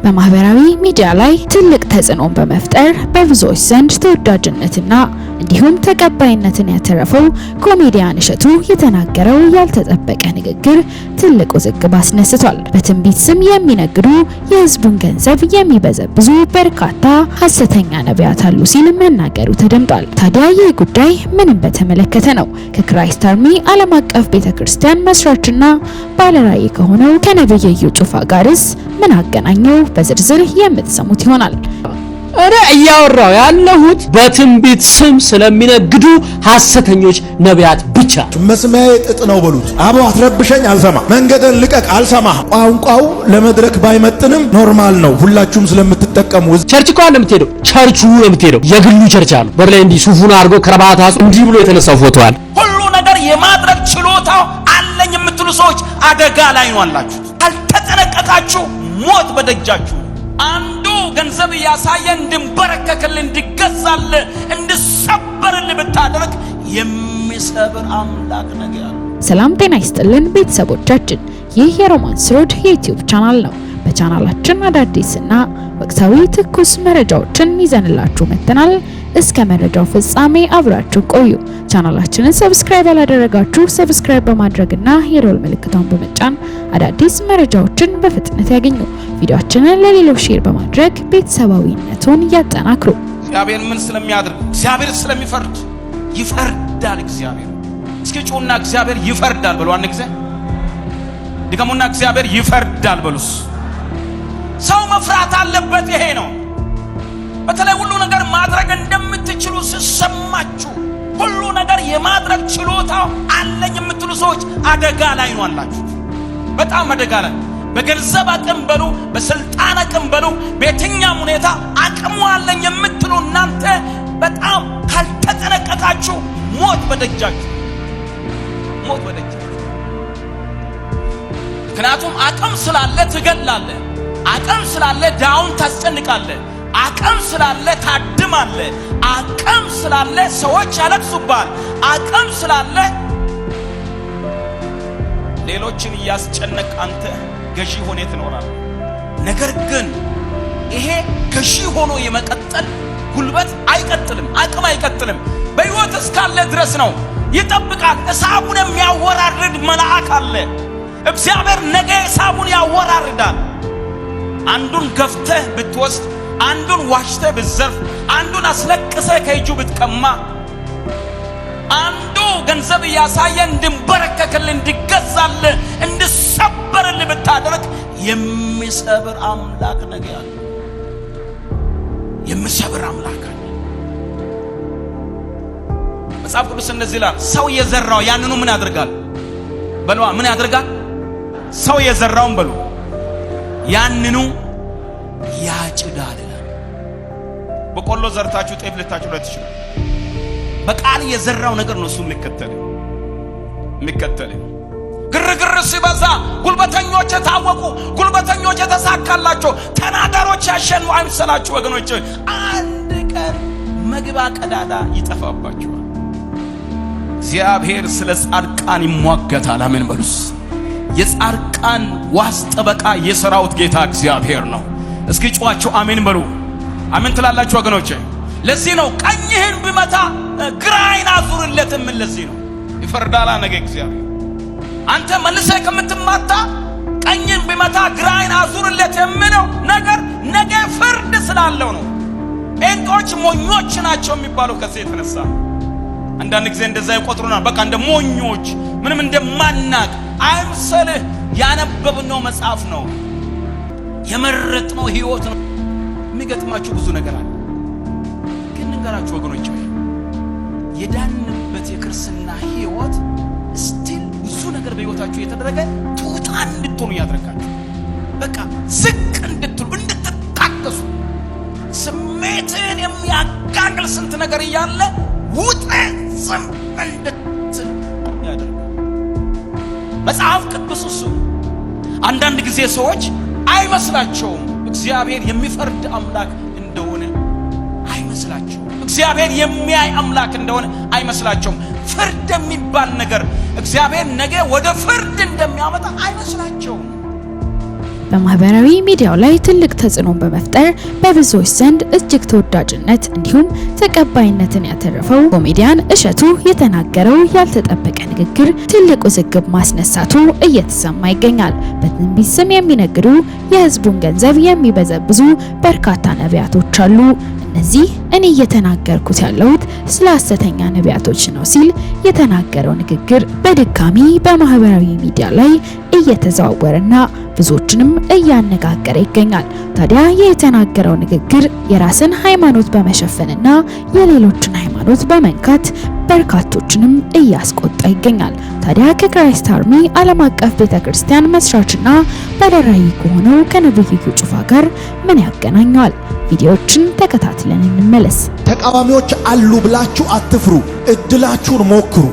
በማህበራዊ ሚዲያ ላይ ትልቅ ተጽዕኖን በመፍጠር በብዙዎች ዘንድ ተወዳጅነትና እንዲሁም ተቀባይነትን ያተረፈው ኮሜዲያን እሸቱ የተናገረው ያልተጠበቀ ንግግር ትልቅ ውዝግብ አስነስቷል። በትንቢት ስም የሚነግዱ የህዝቡን ገንዘብ የሚበዘብዙ በርካታ ሐሰተኛ ነቢያት አሉ ሲል መናገሩ ተደምጧል። ታዲያ ይህ ጉዳይ ምንም በተመለከተ ነው? ከክራይስት አርሚ ዓለም አቀፍ ቤተክርስቲያን መስራችና ባለራዕይ ከሆነው ከነብዩ እዩ ጩፋ ጋርስ ምን አገናኘው? በዝርዝር የምትሰሙት ይሆናል። እኔ እያወራው ያለሁት በትንቢት ስም ስለሚነግዱ ሐሰተኞች ነቢያት ብቻ። መስሚያዬ ጥጥ ነው በሉት። አቦ አትረብሸኝ አልሰማ፣ መንገድን ልቀቅ አልሰማ። ቋንቋው ለመድረክ ባይመጥንም ኖርማል ነው፣ ሁላችሁም ስለምትጠቀሙ። ቸርች እኮ ለምትሄደው ቸርቹ ለምትሄደው የግሉ ቸርች አለ። በርላይ እንዲህ ሱፉን አድርጎ ከረባት አጽ እንዲህ ብሎ የተነሳው ፎቶ አለ። ሁሉ ነገር የማድረግ ችሎታው አለኝ የምትሉ ሰዎች አደጋ ላይ ነው አላችሁ። አልተጠነቀቃችሁ ሞት በደጃችሁ። አንዱ ገንዘብ ያሳየ እንድንበረከክልህ እንድገዛል እንድሰበርልህ ብታደርግ የሚሰብር አምላክ ነገር። ሰላም ጤና ይስጥልን ቤተሰቦቻችን፣ ይህ የሮማንስ ሮድ የዩቲዩብ ቻናል ነው። በቻናላችን አዳዲስና ወቅታዊ ትኩስ መረጃዎችን ይዘንላችሁ መጥተናል። እስከ መረጃው ፍጻሜ አብራችሁ ቆዩ። ቻናላችንን ሰብስክራይብ ያላደረጋችሁ ሰብስክራይብ በማድረግና የደወል ምልክቱን በመጫን አዳዲስ መረጃዎችን በፍጥነት ያገኙ። ቪዲዮአችንን ለሌሎች ሼር በማድረግ ቤተሰባዊነቱን ያጠናክሩ። እግዚአብሔር ምን ስለሚያደርግ? እግዚአብሔር ስለሚፈርድ ይፈርዳል። እግዚአብሔር እስኪ ጩና እግዚአብሔር ይፈርዳል በሉ። አንድ ጊዜ ድገሙና እግዚአብሔር ይፈርዳል በሉስ። ሰው መፍራት አለበት። ይሄ ነው። በተለይ ሁሉ ነገር ማድረግ እንደምትችሉ ሲሰማችሁ፣ ሁሉ ነገር የማድረግ ችሎታው አለኝ የምትሉ ሰዎች አደጋ ላይ ነው አላችሁ። በጣም አደጋ ላይ። በገንዘብ አቅም በሉ፣ በስልጣን አቅም በሉ፣ በየትኛውም ሁኔታ አቅሙ አለኝ የምትሉ እናንተ በጣም ካልተጠነቀቃችሁ ሞት በደጃችሁ፣ ሞት በደጃችሁ። ምክንያቱም አቅም ስላለ ትገላለህ፣ አቅም ስላለ ዳውን ታስጨንቃለህ፣ አቅም ስላለ ታድማለ፣ አቅም ስላለ ሰዎች ያለቅሱባል፣ አቅም ስላለ ሌሎችን እያስጨነቅ አንተ ገዢ ሆነ ትኖራለህ። ነገር ግን ይሄ ገዢ ሆኖ የመቀጠል ጉልበት አይቀጥልም፣ አቅም አይቀጥልም። በሕይወት እስካለ ድረስ ነው። ይጠብቃል። እሳቡን የሚያወራርድ መልአክ አለ። እግዚአብሔር ነገ እሳቡን ያወራርዳል። አንዱን ገፍተህ ብትወስድ፣ አንዱን ዋሽተህ ብትዘርፍ፣ አንዱን አስለቅሰህ ከእጁ ብትቀማ፣ አንዱ ገንዘብ ያሳየ እንድንበረከክልህ እንድገዛልህ እንድሰበርልህ ብታደርግ የሚሰብር አምላክ ነገር አለ። የሚሰብር አምላክ አለ። መጽሐፍ ቅዱስ እንደዚህ ይላል፣ ሰው የዘራው ያንኑ ምን ያደርጋል በሉ። ምን ያደርጋል? ሰው የዘራውን በሉ ያንኑ ያጭዳል። በቆሎ ዘርታችሁ ጤፍ ልታጭዱ ትችላላችሁ። በቃል የዘራው ነገር ነው እሱ የሚከተል። ግርግር ሲበዛ ጉልበተኞች የታወቁ፣ ጉልበተኞች የተሳካላቸው፣ ተናጋሮች ያሸኑ አይምሰላችሁ ወገኖች። አንድ ቀን መግባ ቀዳዳ ይጠፋባችኋል። እግዚአብሔር ስለ ጻድቃን ይሟገታል። አሜን በሉስ። የጻድቃን ዋስ ጠበቃ የሰራዊት ጌታ እግዚአብሔር ነው። እስኪ ጮኻችሁ አሜን በሉ። አሜን ትላላችሁ ወገኖቼ። ለዚህ ነው ቀኝህን ቢመታ ግራይን አዙርለትም። ለዚህ ነው ይፈርዳል ነገ እግዚአብሔር። አንተ መልሰህ ከምትማታ ቀኝህን ቢመታ ግራይን አዙርለት የምለው ነገር ነገ ፍርድ ስላለው ነው። ጴንጤዎች ሞኞች ናቸው የሚባለው ከዚህ የተነሳ። አንዳንድ ጊዜ እንደዛ ይቆጥሩናል። በቃ እንደ ሞኞች ምንም እንደማናቅ አይምሰልህ። ያነበብነው መጽሐፍ ነው፣ የመረጥነው ህይወት ነው። የሚገጥማችሁ ብዙ ነገር አለ። ግን ንገራችሁ ወገኖች፣ የዳንበት የክርስትና ህይወት ስቲል ብዙ ነገር በህይወታችሁ የተደረገ ትሑታን እንድትሆኑ ያደርጋችሁ። በቃ ዝቅ እንድትሉ፣ እንድትታገሱ፣ ስሜትን የሚያጋግል ስንት ነገር እያለ ውጥረት ዝም እንድትል ያደርጋል መጽሐፍ ቅዱስ። እሱ አንዳንድ ጊዜ ሰዎች አይመስላቸውም እግዚአብሔር የሚፈርድ አምላክ እንደሆነ አይመስላቸውም። እግዚአብሔር የሚያይ አምላክ እንደሆነ አይመስላቸውም። ፍርድ የሚባል ነገር እግዚአብሔር ነገ ወደ ፍርድ እንደሚያመጣ አይመስላቸውም። በማህበራዊ ሚዲያው ላይ ትልቅ ተጽዕኖን በመፍጠር በብዙዎች ዘንድ እጅግ ተወዳጅነት እንዲሁም ተቀባይነትን ያተረፈው ኮሜዲያን እሸቱ የተናገረው ያልተጠበቀ ንግግር ትልቅ ውዝግብ ማስነሳቱ እየተሰማ ይገኛል። በትንቢት ስም የሚነግዱ የህዝቡን ገንዘብ የሚበዘብዙ በርካታ ነቢያቶች አሉ። እነዚህ እኔ እየተናገርኩት ያለሁት ስለ ሐሰተኛ ነቢያቶች ነው ሲል የተናገረው ንግግር በድጋሚ በማህበራዊ ሚዲያ ላይ እየተዘዋወረና ብዙዎችንም እያነጋገረ ይገኛል። ታዲያ የተናገረው ንግግር የራስን ሃይማኖት በመሸፈንና የሌሎችን ሃይማኖት በመንካት በርካቶችንም እያስቆጣ ይገኛል። ታዲያ ከክራይስት አርሚ ዓለም አቀፍ ቤተክርስቲያን መስራችና ባለራዕይ ከሆነው ከነብዩ ጩፋ ጋር ምን ያገናኘዋል? ቪዲዮዎችን ተከታትለን እንመለስ። ተቃዋሚዎች አሉ ብላችሁ አትፍሩ፣ እድላችሁን ሞክሩ።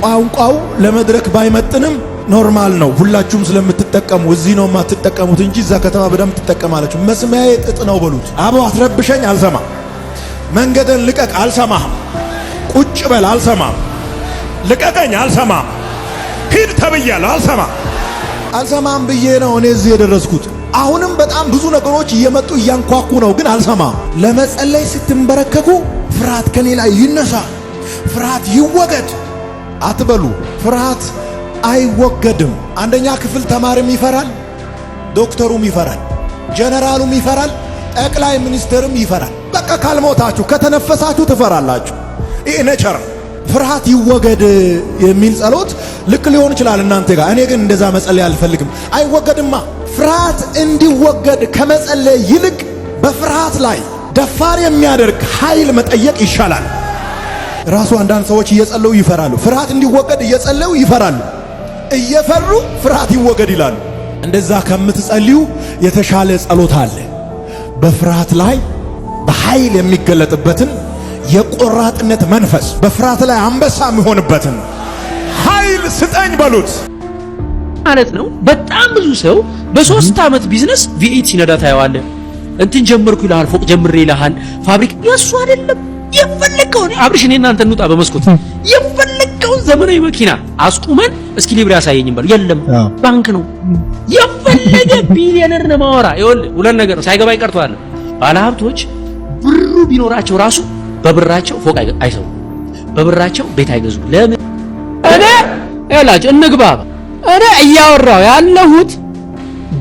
ቋንቋው ለመድረክ ባይመጥንም ኖርማል ነው። ሁላችሁም ስለምትጠቀሙ እዚህ ነው የማትጠቀሙት እንጂ እዛ ከተማ በደንብ ትጠቀማላችሁ። መስሚያዬ ጥጥ ነው በሉት። አቦ አትረብሸኝ፣ አልሰማ። መንገድን ልቀቅ፣ አልሰማህም። ቁጭ በል፣ አልሰማም። ልቀቀኝ፣ አልሰማም። ሂድ ተብያለሁ፣ አልሰማም። አልሰማም ብዬ ነው እኔ እዚህ የደረስኩት። አሁንም በጣም ብዙ ነገሮች እየመጡ እያንኳኩ ነው፣ ግን አልሰማም። ለመጸለይ ስትንበረከኩ ፍርሃት ከኔ ላይ ይነሳ፣ ፍርሃት ይወገድ አትበሉ። ፍርሃት አይወገድም። አንደኛ ክፍል ተማሪም ይፈራል፣ ዶክተሩም ይፈራል፣ ጀነራሉም ይፈራል፣ ጠቅላይ ሚኒስትርም ይፈራል። በቃ ካልሞታችሁ ከተነፈሳችሁ ትፈራላችሁ። ይሄ ነቸር። ፍርሃት ይወገድ የሚል ጸሎት ልክ ሊሆን ይችላል እናንተ ጋር። እኔ ግን እንደዛ መጸለይ አልፈልግም። አይወገድማ። ፍርሃት እንዲወገድ ከመጸለይ ይልቅ በፍርሃት ላይ ደፋር የሚያደርግ ኃይል መጠየቅ ይሻላል። ራሱ አንዳንድ ሰዎች እየጸለዩ ይፈራሉ። ፍርሃት እንዲወገድ እየጸለዩ ይፈራሉ። እየፈሩ ፍርሃት ይወገድ ይላሉ። እንደዛ ከምትጸልዩ የተሻለ ጸሎት አለ። በፍርሃት ላይ በኃይል የሚገለጥበትን የቆራጥነት መንፈስ፣ በፍርሃት ላይ አንበሳ የሚሆንበትን ኃይል ስጠኝ በሉት ማለት ነው። በጣም ብዙ ሰው በ3 ዓመት ቢዝነስ ቪኤት ሲነዳ ታየዋለህ። እንትን ጀመርኩ ይልሃል፣ ፎቅ ጀምሬ ይልሃል፣ ፋብሪካ የሱ አይደለም። የፈለከውን አብርሽ እኔ እናንተ እንውጣ በመስኮት የፈለከውን ዘመናዊ መኪና አስቁመን እስኪ ሊብሬ ያሳየኝ በል። የለም ባንክ ነው። የፈለገ ቢሊዮነር ነው ማወራ። ይኸውልህ ሁለት ነገር ሳይገባ ይቀርቷል። ባለሀብቶች ብሩ ቢኖራቸው ራሱ በብራቸው ፎቅ አይሰሩ፣ በብራቸው ቤት አይገዙ። ለምን? እኔ ያላችሁ እንግባባ። እኔ እያወራው ያለሁት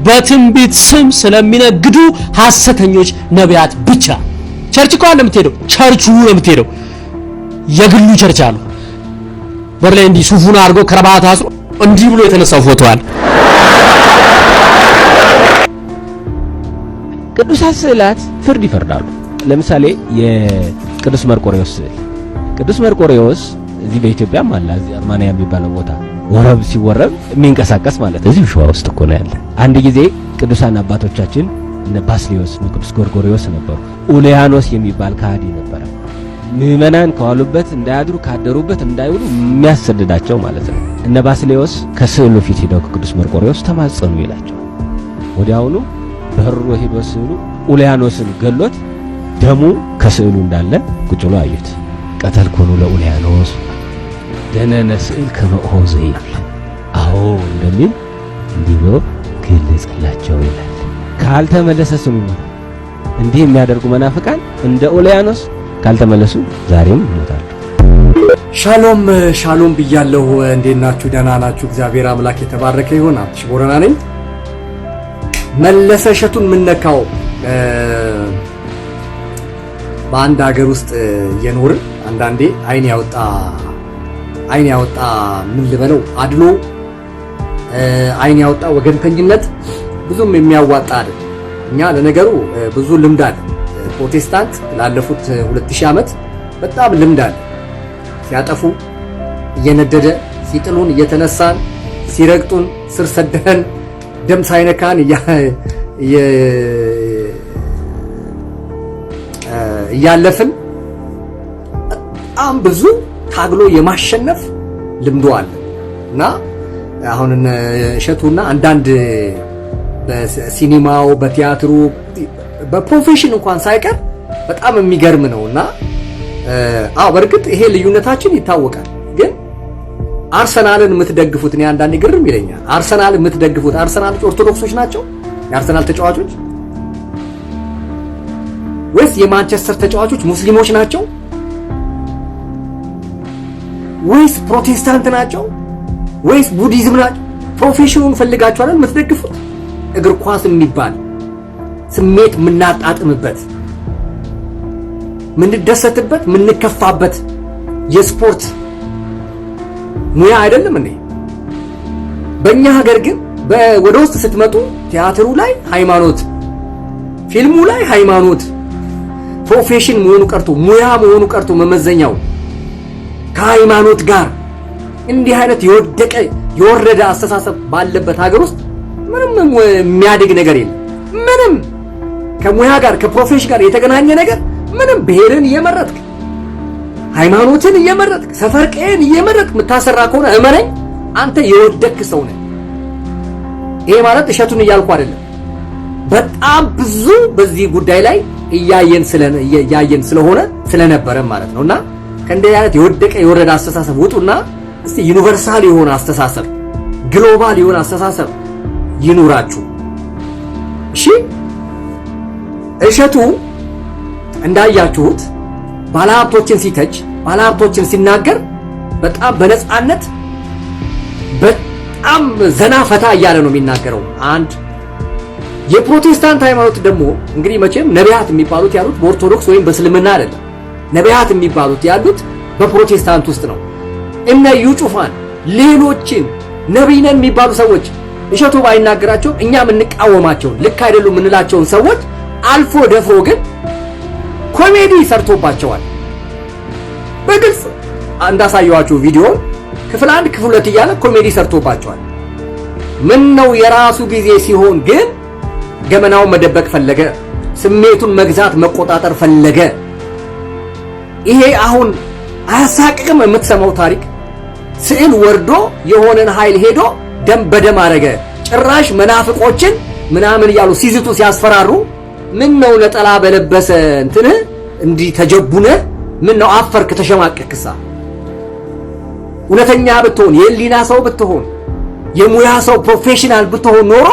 በትንቢት ስም ስለሚነግዱ ሐሰተኞች ነቢያት ብቻ። ቸርች እኮ አለ የምትሄደው፣ ቸርቹ የምትሄደው የግሉ ቸርች አለ። በር ላይ እንዲህ ሱፉን አድርጎ ከረባት አስሮ እንዲህ ብሎ የተነሳው ፎቶ አለ። ቅዱሳት ስዕላት ፍርድ ይፈርዳሉ። ለምሳሌ የቅዱስ መርቆሬዎስ ስዕል፣ ቅዱስ መርቆሬዎስ እዚህ በኢትዮጵያም አለ፣ እዚህ አርማንያ የሚባለው ቦታ ወረብ ሲወረብ የሚንቀሳቀስ ማለት እዚህ ሸዋ ውስጥ እኮ ነው ያለ። አንድ ጊዜ ቅዱሳን አባቶቻችን እነ ባስሊዮስ ነው፣ ቅዱስ ጎርጎርዮስ ነበሩ። ኡሊያኖስ የሚባል ካህዲ ነበረ። ምዕመናን ከዋሉበት እንዳያድሩ ካደሩበት እንዳይውሉ የሚያሰድዳቸው ማለት ነው። እነ ባስሊዮስ ከስዕሉ ፊት ሄደው ከቅዱስ መርቆሬዎስ ተማጸኑ ይላቸው። ወዲያውኑ በሩ ሄዶ ስዕሉ ኡሊያኖስን ገሎት ደሙ ከስዕሉ እንዳለ ቁጭ ብሎ አዩት። ቀተልኮኑ ለኡሊያኖስ ደነነ ስዕል ከመኦዘ ይላል። አዎ እንደሚል እንዲህ ብሎ ገለጸላቸው ይላል። ካልተመለሰ ስሙ እንዲህ የሚያደርጉ መናፍቃን እንደ ኡሊያኖስ ካልተመለሱ ዛሬም ይሞታሉ። ሻሎም ሻሎም ብያለሁ። እንዴት ናችሁ? ደህና ናችሁ? እግዚአብሔር አምላክ የተባረከ ይሁን። አብሽ ቦረና ነኝ። መለሰ እሸቱን ምነካው በአንድ ሀገር ውስጥ የኖርን አንዳንዴ አይን ያወጣ ምን ልበለው አድሎ፣ አይን ያወጣ ወገንተኝነት ብዙም የሚያዋጣ አይደል። እኛ ለነገሩ ብዙ ልምድ አለ። ፕሮቴስታንት ላለፉት 2000 ዓመት በጣም ልምድ አለ። ሲያጠፉ እየነደደ ሲጥሉን እየተነሳን ሲረግጡን ስር ሰደን ደም ሳይነካን እያለፍን በጣም ብዙ ታግሎ የማሸነፍ ልምዶ አለ እና አሁን እሸቱና አንዳንድ በሲኒማው በቲያትሩ በፕሮፌሽን እንኳን ሳይቀር በጣም የሚገርም ነውና በእርግጥ ይሄ ልዩነታችን ይታወቃል። ግን አርሰናልን የምትደግፉት እኔ አንዳንዴ ግርም ይለኛል። አርሰናልን የምትደግፉት አርሰናሎች ኦርቶዶክሶች ናቸው የአርሰናል ተጫዋቾች ወይስ የማንቸስተር ተጫዋቾች ሙስሊሞች ናቸው ወይስ ፕሮቴስታንት ናቸው ወይስ ቡዲዝም ናቸው? ፕሮፌሽኑን ፈልጋችሁ አይደል የምትደግፉት? እግር ኳስ የሚባል ስሜት የምናጣጥምበት ምንደሰትበት ምንከፋበት የስፖርት ሙያ አይደለም እንዴ? በእኛ ሀገር ግን ወደ ውስጥ ስትመጡ ቲያትሩ ላይ ሃይማኖት፣ ፊልሙ ላይ ሃይማኖት፣ ፕሮፌሽን መሆኑ ቀርቶ ሙያ መሆኑ ቀርቶ መመዘኛው ከሃይማኖት ጋር እንዲህ አይነት የወደቀ የወረደ አስተሳሰብ ባለበት ሀገር ውስጥ ምንም የሚያድግ ነገር የለም። ምንም ከሙያ ጋር ከፕሮፌሽን ጋር የተገናኘ ነገር ምንም ብሔርን እየመረጥክ ሃይማኖትን እየመረጥክ ሰፈርቄን እየመረጥክ የምታሰራ ከሆነ እመነኝ አንተ የወደቅክ ሰው ነህ። ይሄ ማለት እሸቱን እያልኩ አይደለም። በጣም ብዙ በዚህ ጉዳይ ላይ እያየን ስለሆነ ስለነበረ ማለት ነውና ከእንደዚህ አይነት የወደቀ የወረደ አስተሳሰብ ውጡና እስቲ ዩኒቨርሳል የሆነ አስተሳሰብ ግሎባል የሆነ አስተሳሰብ ይኑራችሁ። እሺ እሸቱ እንዳያችሁት ባለሀብቶችን ሲተች ባለሀብቶችን ሲናገር በጣም በነፃነት በጣም ዘና ፈታ እያለ ነው የሚናገረው። አንድ የፕሮቴስታንት ሃይማኖት ደግሞ እንግዲህ መቼም ነቢያት የሚባሉት ያሉት በኦርቶዶክስ ወይም በእስልምና አይደለም። ነቢያት የሚባሉት ያሉት በፕሮቴስታንት ውስጥ ነው። እነ እዩ ጩፋን ሌሎችን ነቢይ ነን የሚባሉ ሰዎች እሸቱ ባይናገራቸው እኛ የምንቃወማቸው ልክ አይደሉም የምንላቸውን ሰዎች አልፎ ደፍሮ ግን ኮሜዲ ሰርቶባቸዋል። በግልጽ እንዳሳየዋችሁ ቪዲዮ ክፍል 1 ክፍል 2 እያለ ኮሜዲ ሰርቶባቸዋል። ምን ነው የራሱ ጊዜ ሲሆን ግን ገመናውን መደበቅ ፈለገ፣ ስሜቱን መግዛት መቆጣጠር ፈለገ። ይሄ አሁን አያሳቅቅም? የምትሰማው ታሪክ ስዕል ወርዶ የሆነን ኃይል ሄዶ ደም በደም አረገ። ጭራሽ መናፍቆችን ምናምን እያሉ ሲዝቱ ሲያስፈራሩ ምን ነው ነጠላ በለበሰ እንትን እንዲህ ተጀቡነ ምን ነው አፈርክ ተሸማቀቅሳ? እውነተኛ ብትሆን የሊና ሰው ብትሆን የሙያ ሰው ፕሮፌሽናል ብትሆን ኖሮ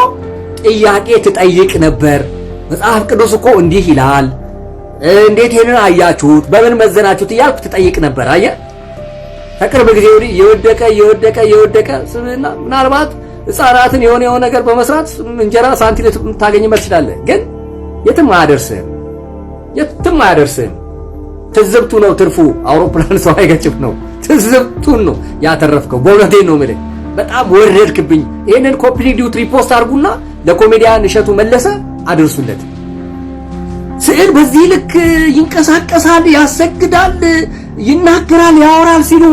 ጥያቄ ትጠይቅ ነበር። መጽሐፍ ቅዱስ እኮ እንዲህ ይላል፣ እንዴት ይሄንን አያችሁት፣ በምን መዘናችሁት እያልክ ትጠይቅ ነበር። አየ ከቅርብ ጊዜ ወዲህ የወደቀ ስምና ምናልባት ሕፃናትን የሆነ ነገር በመስራት እንጀራ ሳንቲም ልታገኝበት ትችላለህ፣ ግን የትም አያደርስም። ትዝብቱ ነው ትርፉ። አውሮፕላን ሰው አይገጭም ነው። ትዝብቱን ነው ያተረፍከው። በእውነቴን ነው የምልህ። በጣም ወረድክብኝ። ይሄንን ኮፒ ዲዩት ሪፖስት አድርጉና ለኮሜዲያን እሸቱ መለሰ አድርሱለት። ስዕል በዚህ ልክ ይንቀሳቀሳል፣ ያሰግዳል፣ ይናገራል፣ ያወራል ሲሉ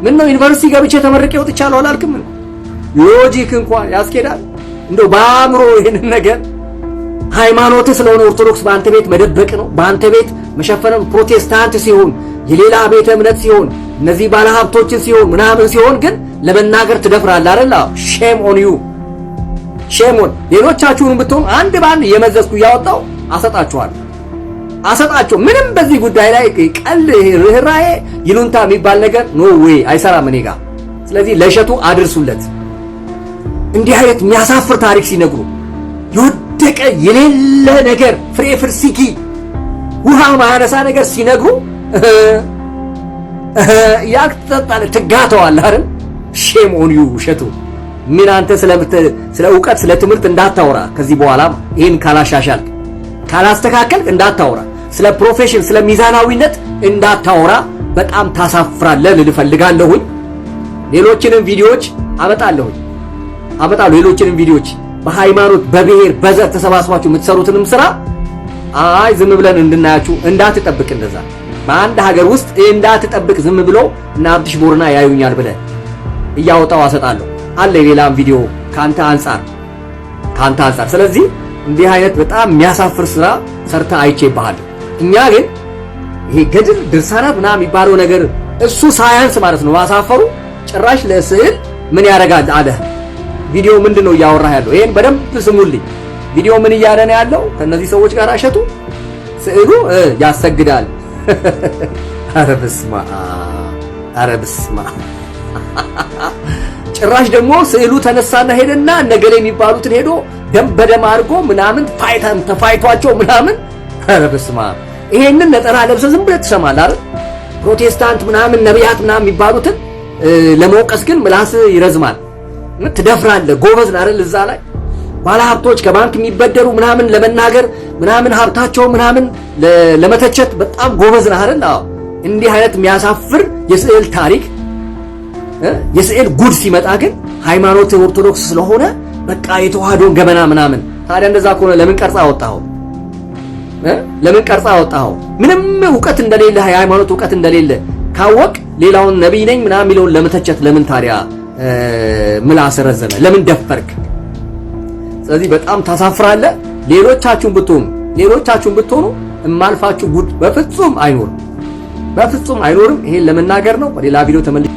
ምን ነው ዩኒቨርሲቲ ገብቼ ተመርቄ ወጥቻለሁ አላልክም? ሎጂክ እንኳን ያስኬዳል። እንደው በአእምሮ ይሄንን ነገር ሃይማኖት ስለሆነ ኦርቶዶክስ በአንተ ቤት መደበቅ ነው፣ በአንተ ቤት መሸፈን። ፕሮቴስታንት ሲሆን የሌላ ቤተ እምነት ሲሆን እነዚህ ባለሀብቶችን ሲሆን ምናምን ሲሆን ግን ለመናገር ትደፍራለህ አይደል? ሼም ኦን ዩ ሼም ኦን ሌሎቻችሁን ብትሆን አንድ ባንድ የመዘዝኩ ያወጣው አሰጣቸው። ምንም በዚህ ጉዳይ ላይ ቀል ርህራሄ ይሉንታ የሚባል ነገር ኖ ዌይ አይሰራም እኔ ጋር። ስለዚህ ለእሸቱ አድርሱለት። እንዲህ አይነት የሚያሳፍር ታሪክ ሲነግሩ የወደቀ የሌለ ነገር ፍሬ ፍርሲኪ ውሃ ማያነሳ ነገር ሲነግሩ ያክተጣለ ትጋተዋለህ አይደል? ሼም ኦን ዩ እሸቱ። ምን አንተ ስለ ዕውቀት ስለ ትምህርት እንዳታወራ ከዚህ በኋላ ይሄን ካላሻሻልክ ካላስተካከልክ እንዳታወራ፣ ስለ ፕሮፌሽን ስለ ሚዛናዊነት እንዳታወራ። በጣም ታሳፍራለህ ልል ፈልጋለሁኝ። ሌሎችንም ቪዲዮዎች አመጣለሁ ሌሎችንም ቪዲዮዎች በሃይማኖት በብሔር በዘር ተሰባስባችሁ የምትሰሩትንም ስራ ዝም ብለን እንድናያችሁ እንዳትጠብቅ። እንደዛ በአንድ ሀገር ውስጥ እንዳትጠብቅ። ዝም ብሎ እና አብድሽ ቦርና ያዩኛል ብለህ እያወጣው አሰጣለሁ አለ ሌላም ቪዲዮ ካንተ አንፃር። ስለዚህ እንዲህ አይነት በጣም የሚያሳፍር ስራ ሰርታ አይቼብሃለሁ። እኛ ግን ይሄ ገድል ድርሳናት ምናምን የሚባለው ነገር እሱ ሳያንስ ማለት ነው ማሳፈሩ። ጭራሽ ለስዕል ምን ያደርጋል አለ። ቪዲዮ ምንድነው እያወራህ ያለው? ይሄን በደንብ ስሙልኝ። ቪዲዮ ምን እያለ ነው ያለው? ከነዚህ ሰዎች ጋር እሸቱ ስዕሉ ያሰግዳል። ኧረ በስመ አብ ጭራሽ ደግሞ ስዕሉ ተነሳና ሄደና ነገሌ የሚባሉትን ሄዶ ደም በደም አድርጎ ምናምን ተፋይቷቸው ምናምን ኧረ በስመ አብ ይሄንን ነጠላ ለብሰህ ዝም ብለህ ትሰማለህ አይደል? ፕሮቴስታንት ምናምን ነቢያት ምናምን የሚባሉትን ለመውቀስ ግን ምላስ ይረዝማል። ትደፍራለህ። ጎበዝ ነህ አይደል? እዛ ላይ ባለሀብቶች ከባንክ የሚበደሩ ምናምን ለመናገር ምናምን ሀብታቸው ምናምን ለመተቸት በጣም ጎበዝ ነህ አይደል? አዎ። እንዲህ አይነት የሚያሳፍር የስዕል ታሪክ የስዕል ጉድ ሲመጣ ግን ሃይማኖት ኦርቶዶክስ ስለሆነ በቃ የተዋህዶን ገመና ምናምን። ታዲያ እንደዛ ከሆነ ለምን ቀርጻ አወጣኸው? ለምን ቀርጻ አወጣኸው? ምንም ዕውቀት እንደሌለ የሃይማኖት ዕውቀት እንደሌለ ካወቅ ሌላውን ነብይ ነኝ ምናምን የሚለውን ለመተቸት ለምን ታዲያ ምላስ ረዘመ? ለምን ደፈርክ? ስለዚህ በጣም ታሳፍራለህ። ሌሎቻችሁን ብትሆኑ እማልፋችሁ ጉድ በፍጹም አይኖርም፣ በፍጹም አይኖርም። ይሄን ለመናገር ነው። በሌላ ቪዲዮ ተመልሼ